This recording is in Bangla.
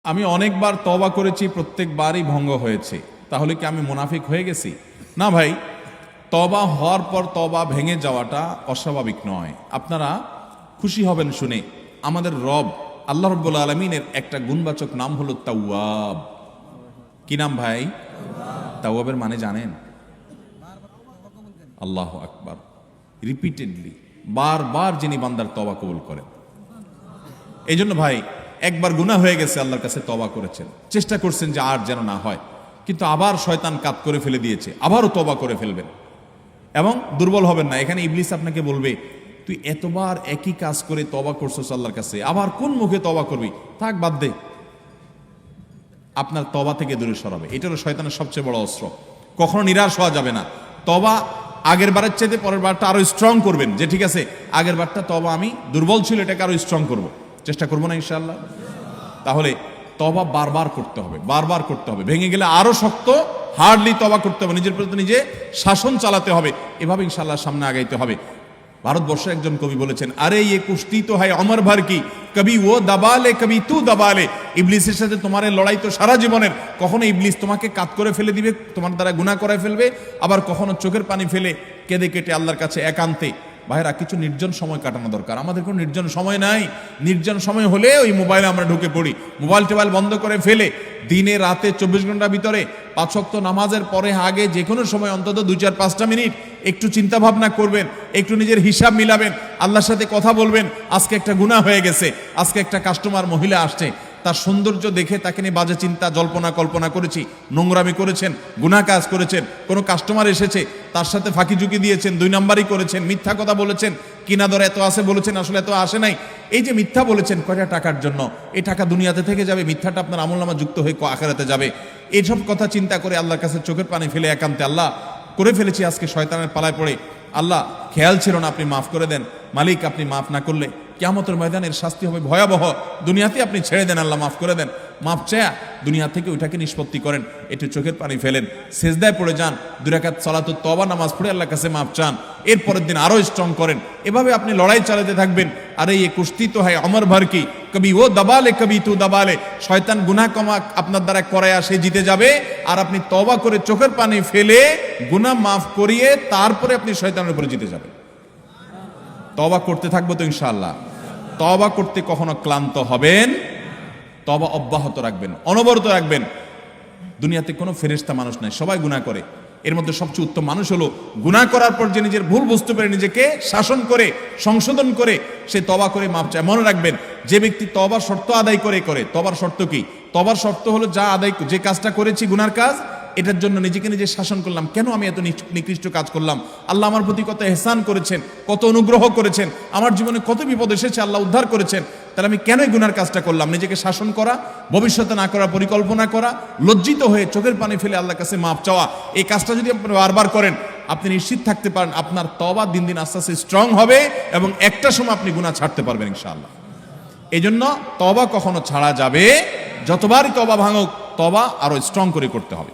আমি অনেকবার তওবা করেছি, প্রত্যেকবারই ভঙ্গ হয়েছে। তাহলে কি আমি মুনাফিক হয়ে গেছি? না ভাই, তওবা হওয়ার পর তওবা ভেঙে যাওয়াটা অস্বাভাবিক নয়। আপনারা খুশি হবেন শুনে, আমাদের রব আল্লাহ রাব্বুল আলামিনের একটা গুণবাচক নাম হলো তাওয়াব। কি নাম ভাই? তাওয়াবের মানে জানেন? আল্লাহু আকবার। রিপিটেডলি, বারবার যিনি বান্দার তওবা কবুল করেন। এই জন্য ভাই, একবার গুনাহ হয়ে গেছে, আল্লাহর কাছে তওবা করেছেন, চেষ্টা করছেন যে আর যেন না হয়, কিন্তু আবার শয়তান কাত করে ফেলে দিয়েছে, আবারও তওবা করে ফেলবেন এবং দুর্বল হবেন না। এখানে ইবলিস আপনাকে বলবে, তুই এতবার একই কাজ করে তওবা করছস আল্লাহর কাছে, আবার কোন মুখে তওবা করবি? থাক, বাদ দে। আপনার তওবা থেকে দূরে সরাবে। এটা হলো শয়তানের সবচেয়ে বড় অস্ত্র। কখনো নিরাশ হওয়া যাবে না। তওবা আগের বারের চাইতে পরের বারটা আরো স্ট্রং করবেন, যে ঠিক আছে আগের বারটা তওবা আমি দুর্বল ছিল, এটাকে আরো স্ট্রং করব, চেষ্টা করবো না ইনশাআল্লাহ। তাহলে তওবা বারবার করতে হবে, বারবার করতে হবে। ভেঙে গেলে আরো শক্ত হার্ডলি তওবা করতে হবে, নিজের প্রতি নিজে শাসন চালাতে হবে। এভাবে ইনশাআল্লাহ সামনে আগাইতে হবে। ভারতবর্ষের একজন কবি বলেছেন, আরে ইয়ে কুস্তি তো হয় অমর ভর কি, কবি ও দাবালে কবি তু দাবালে। ইবলিসের সাথে তোমার লড়াই তো সারা জীবনের। কখনো ইবলিস তোমাকে কাত করে ফেলে দিবে, তোমার দ্বারা গুনাহ করায় ফেলবে, আবার কখনো চোখের পানি ফেলে কেঁদে কেটে আল্লাহর কাছে একান্তে। ভাইরা, কিছু নির্জন সময় কাটানো দরকার। আমাদের কোনো নির্জন সময় নাই। নির্জন সময় হলে ওই মোবাইলে আমরা ঢুকে পড়ি, মোবাইল টোবাইল বন্ধ করে ফেলে দিনে রাতে 24 ঘন্টার ভিতরে 5 ওয়াক্ত নামাজের পরে আগে যে কোনো সময় অন্তত 2-4-5টা মিনিট একটু চিন্তা ভাবনা করবেন, একটু নিজের হিসাব মিলাবেন, আল্লাহর সাথে কথা বলবেন। আজকে একটা গুনাহ হয়ে গেছে, আজকে একটা কাস্টমার মহিলা আসছে, তার সৌন্দর্য দেখে তাকে নিয়ে বাজে চিন্তা জল্পনা কল্পনা করেছি, নোংরামি করেছেন, গুনাহ কাজ করেছেন। কোনো কাস্টমার এসেছে, তার সাথে ফাঁকি ঝুঁকি দিয়েছেন, 2 নাম্বারই করেছেন, মিথ্যা কথা বলেছেন, কিনা দর এত আসে বলেছেন, আসলে এত আসে নাই। এই যে মিথ্যা বলেছেন কয়টা টাকার জন্য, এই টাকা দুনিয়াতে থেকে যাবে, মিথ্যাটা আপনার আমলনামা যুক্ত হয়ে আখিরাতে যাবে। এইসব কথা চিন্তা করে আল্লাহর কাছে চোখের পানি ফেলে একান্তে, আল্লাহ করে ফেলেছি আজকে শয়তানের পালায় পড়ে, আল্লাহ খেয়াল ছিল না, আপনি মাফ করে দেন। মালিক, আপনি মাফ না করলে কিয়ামতের ময়দানের শাস্তি হবে ভয়াবহ। দুনিয়াতে আপনি ছেড়ে দেন, আল্লাহ মাফ করে দেন। মাফ চায়া দুনিয়া থেকে ওইটাকে নিষ্পত্তি করেন, একটু চোখের পানি ফেলেন, সেজদায় পড়ে যান, 2 রাকাত সালাতুত তওবা নামাজ পড়ে আল্লাহর কাছে মাফ চান, এরপরের দিন আরো স্ট্রং করেন। এভাবে আপনি লড়াই চালাতে থাকবেন। আরে এই কুস্তি তো হয় অমর ভর কি, কবি ও দাবালে কবি তু দাবালে। শয়তান গুনাহ কমা আপনার দ্বারা করায় সে জিতে যাবে, আর আপনি তওবা করে চোখের পানি ফেলে গুনাহ মাফ করিয়ে তারপরে আপনি শয়তানের উপরে জিতে যাবেন। তওবা করতে থাকবো তো ইনশাআল্লাহ। তওবা করতে কখনো ক্লান্ত হবেন, তওবা অব্যাহত রাখবেন, অনবরত রাখবেন। দুনিয়াতে কোনো ফেরেশতা মানুষ নাই, সবাই গুনাহ করে। এর মধ্যে সবচেয়ে উত্তম মানুষ হলো গুনাহ করার পর যে নিজের ভুল বুঝতে পেরে নিজেকে শাসন করে সংশোধন করে সে তওবা করে মাপ চায়। মনে রাখবেন, যে ব্যক্তি তওবার শর্ত আদায় করে তওবার শর্ত কি? তওবার শর্ত হলো যে কাজটা করেছি গুনার কাজ, এটার জন্য নিজেকে নিজে শাসন করলাম। কেন আমি এত নিকৃষ্ট কাজ করলাম? আল্লাহ আমার প্রতি কত ইহসান করেছেন, কত অনুগ্রহ করেছেন, আমার জীবনে কত বিপদ এসেছে, আল্লাহ উদ্ধার করেছেন, তাহলে আমি কেন গুনার কাজটা করলাম? নিজেকে শাসন করা, ভবিষ্যতে না করার পরিকল্পনা করা, লজ্জিত হয়ে চোখের পানি ফেলে আল্লাহর কাছে মাপ চাওয়া, এই কাজটা যদি আপনি বারবার করেন, আপনি নিশ্চিত থাকতে পারেন আপনার তওবা দিন দিন আস্তে আস্তে স্ট্রং হবে এবং একটা সময় আপনি গুনাহ ছাড়তে পারবেন ইনশাআল্লাহ। এই জন্য তওবা কখনো ছাড়া যাবে, যতবারই তওবা ভাঙুক, তওবা আরো স্ট্রং করে করতে হবে।